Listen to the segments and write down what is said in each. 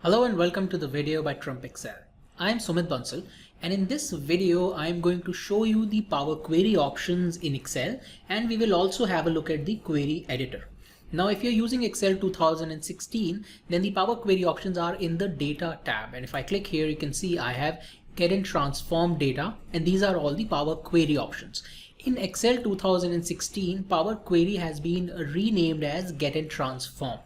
Hello and welcome to the video by TrumpExcel. I am Sumit Bansal, and in this video I am going to show you the Power Query options in Excel, and we will also have a look at the query editor. Now if you're using Excel 2016, then the Power Query options are in the Data tab, and if I click here you can see I have Get and Transform Data, and these are all the Power Query options. In Excel 2016, Power Query has been renamed as Get and Transform.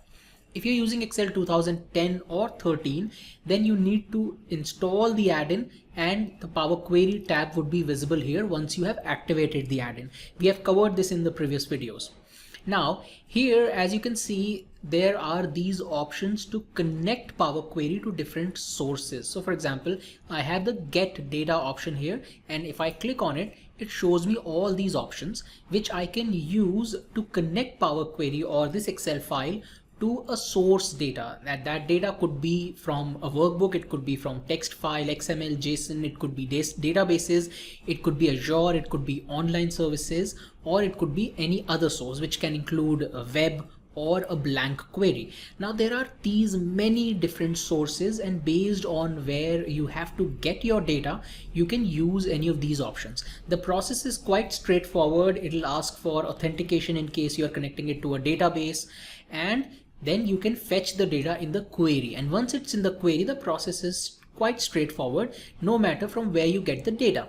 If you're using Excel 2010 or 13, then you need to install the add-in, and the Power Query tab would be visible here once you have activated the add-in. We have covered this in the previous videos. Now here, as you can see, there are these options to connect Power Query to different sources. So for example, I have the Get Data option here, and if I click on it, it shows me all these options which I can use to connect Power Query or this Excel file to a source data. That data could be from a workbook, it could be from text file, XML, JSON, it could be databases, it could be Azure, it could be online services, or it could be any other source, which can include a web or a blank query. Now there are these many different sources, and based on where you have to get your data, you can use any of these options. The process is quite straightforward. It'll ask for authentication in case you are connecting it to a database, and then you can fetch the data in the query, and once it's in the query, the process is quite straightforward no matter from where you get the data.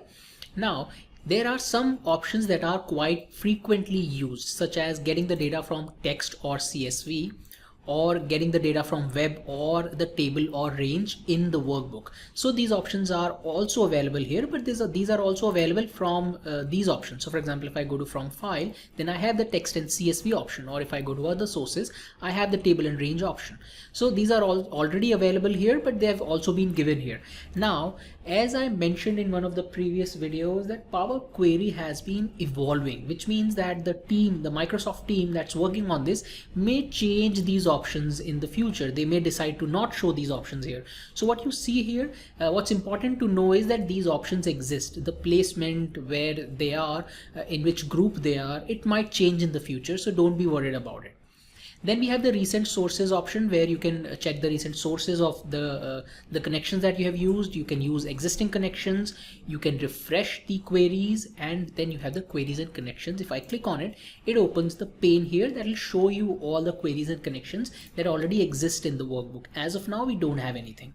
Now there are some options that are quite frequently used, such as getting the data from text or CSV, or getting the data from web or the table or range in the workbook. So these options are also available here, but these are also available from these options. So for example, if I go to from file, then I have the text and CSV option, or if I go to other sources, I have the table and range option. So these are all already available here, but they have also been given here. Now, as I mentioned in one of the previous videos, that Power Query has been evolving, which means that the Microsoft team that's working on this may change these options in the future. They may decide to not show these options here. So what you see here, what's important to know is that these options exist. The placement, where they are, in which group they are, it might change in the future, so don't be worried about it. Then we have the recent sources option, where you can check the recent sources of the connections that you have used. You can use existing connections, you can refresh the queries, and then you have the queries and connections. If I click on it, it opens the pane here that will show you all the queries and connections that already exist in the workbook. As of now, we don't have anything.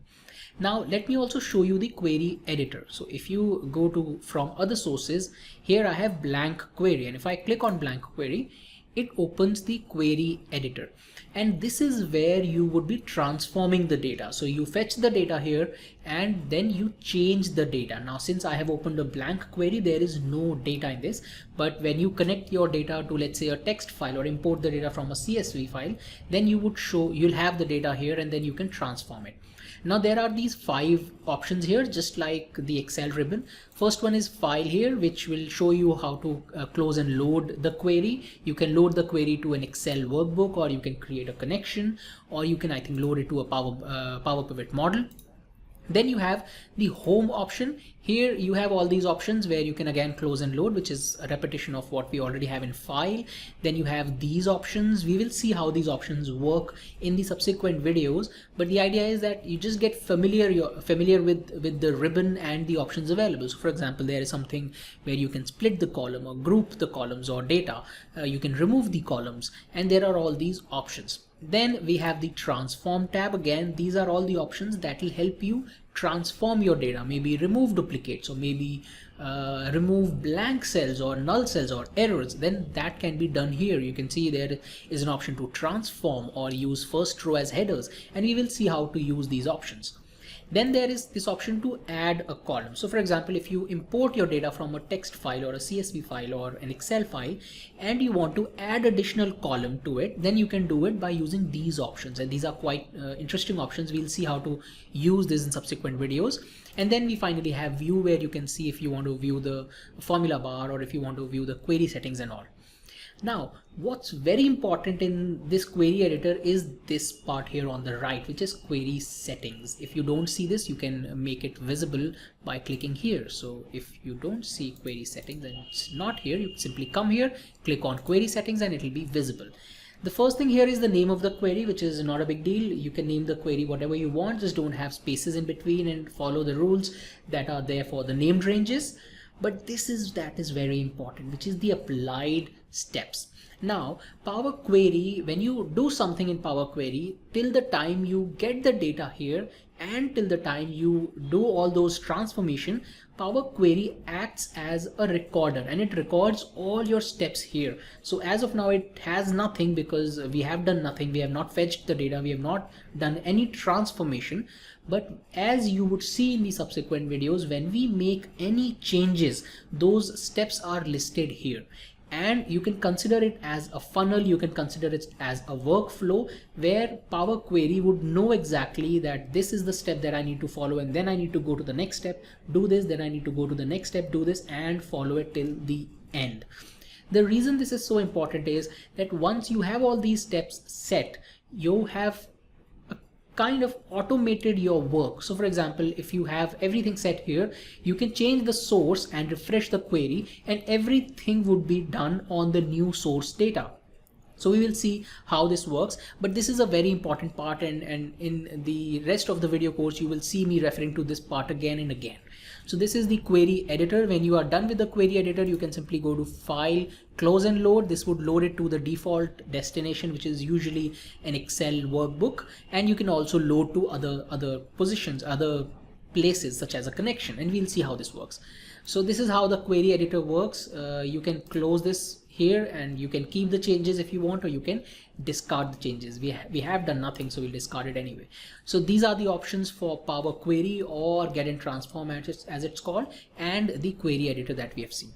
Now let me also show you the query editor. So if you go to from other sources, here I have blank query, and if I click on blank query, it opens the query editor, and this is where you would be transforming the data. So you fetch the data here, and then you change the data. Now since I have opened a blank query, there is no data in this, but when you connect your data to, let's say, a text file, or import the data from a CSV file, then you'll have the data here, and then you can transform it. Now there are these 5 options here, just like the Excel ribbon. First one is file here, which will show you how to close and load the query. You can load the query to an Excel workbook, or you can create a connection, or you can, I think, load it to a Power Pivot model. Then you have the home option. Here you have all these options where you can again close and load, which is a repetition of what we already have in file. Then you have these options. We will see how these options work in the subsequent videos, but the idea is that you just get familiar with the ribbon and the options available. So for example, there is something where you can split the column or group the columns or data. You can remove the columns, and there are all these options. Then we have the transform tab. Again, these are all the options that will help you transform your data, maybe remove duplicates, or maybe remove blank cells or null cells or errors. Then that can be done here. You can see there is an option to transform or use first row as headers, and we will see how to use these options. Then there is this option to add a column. So for example, if you import your data from a text file or a CSV file or an Excel file, and you want to add additional column to it, then you can do it by using these options, and these are quite interesting options. We'll see how to use this in subsequent videos. And then we finally have view, where you can see if you want to view the formula bar, or if you want to view the query settings and all. Now, what's very important in this query editor is this part here on the right, which is query settings. If you don't see this, you can make it visible by clicking here. So if you don't see query settings and it's not here, you simply come here, click on query settings, and it will be visible. The first thing here is the name of the query, which is not a big deal. You can name the query whatever you want, just don't have spaces in between and follow the rules that are there for the named ranges. But that is very important, which is the applied steps. Now, Power Query, when you do something in Power Query, till the time you get the data here and till the time you do all those transformation, Power Query acts as a recorder and it records all your steps here. So as of now, it has nothing because we have done nothing. We have not fetched the data. We have not done any transformation. But as you would see in the subsequent videos, when we make any changes, those steps are listed here. And you can consider it as a funnel, you can consider it as a workflow where Power Query would know exactly that this is the step that I need to follow, and then I need to go to the next step, do this, then I need to go to the next step, do this, and follow it till the end. The reason this is so important is that once you have all these steps set, you have kind of automated your work. So for example, if you have everything set here, you can change the source and refresh the query and everything would be done on the new source data. So we will see how this works, but this is a very important part, and in the rest of the video course you will see me referring to this part again and again. So this is the query editor. When you are done with the query editor, you can simply go to File, Close and Load. This would load it to the default destination, which is usually an Excel workbook, and you can also load to other positions, other places such as a connection, and we'll see how this works. So this is how the query editor works. You can close this here and you can keep the changes if you want, or you can discard the changes. We have done nothing, so we'll discard it anyway. So these are the options for Power Query, or Get and Transform as it's called, and the query editor that we have seen.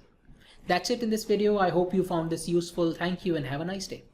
That's it in this video. I hope you found this useful. Thank you and have a nice day.